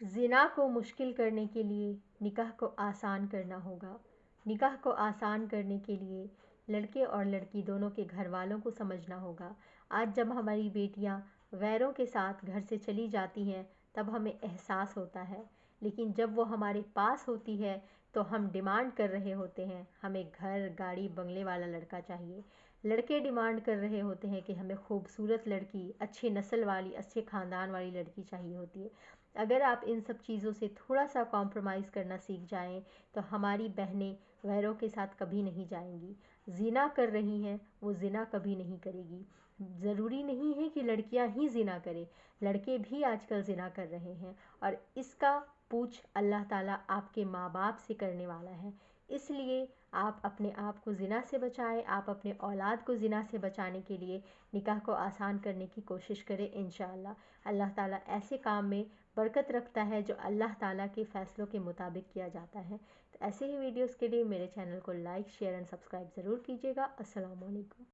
ज़िना को मुश्किल करने के लिए निकाह को आसान करना होगा। निकाह को आसान करने के लिए लड़के और लड़की दोनों के घर वालों को समझना होगा। आज जब हमारी बेटियां गैरों के साथ घर से चली जाती हैं तब हमें एहसास होता है, लेकिन जब वो हमारे पास होती है तो हम डिमांड कर रहे होते हैं हमें घर गाड़ी बंगले वाला लड़का चाहिए। लड़के डिमांड कर रहे होते हैं कि हमें खूबसूरत लड़की, अच्छी नस्ल वाली, अच्छे ख़ानदान वाली लड़की चाहिए होती है। अगर आप इन सब चीज़ों से थोड़ा सा कॉम्प्रोमाइज़ करना सीख जाएं तो हमारी बहनें गैरों के साथ कभी नहीं जाएंगी। ज़िना कर रही हैं वो ज़िना कभी नहीं करेगी। ज़रूरी नहीं है कि लड़कियां ही ज़िना करें, लड़के भी आजकल ज़िना कर रहे हैं और इसका पूछ अल्लाह ताला आपके माँ बाप से करने वाला है। इसलिए आप अपने आप को ज़िना से बचाएं, आप अपने औलाद को ज़िना से बचाने के लिए निकाह को आसान करने की कोशिश करें। इंशाअल्लाह अल्लाह ताला ऐसे काम में बरकत रखता है जो अल्लाह ताला के फ़ैसलों के मुताबिक किया जाता है। तो ऐसे ही वीडियोस के लिए मेरे चैनल को लाइक शेयर एंड सब्सक्राइब ज़रूर कीजिएगा। अस्सलाम वालेकुम।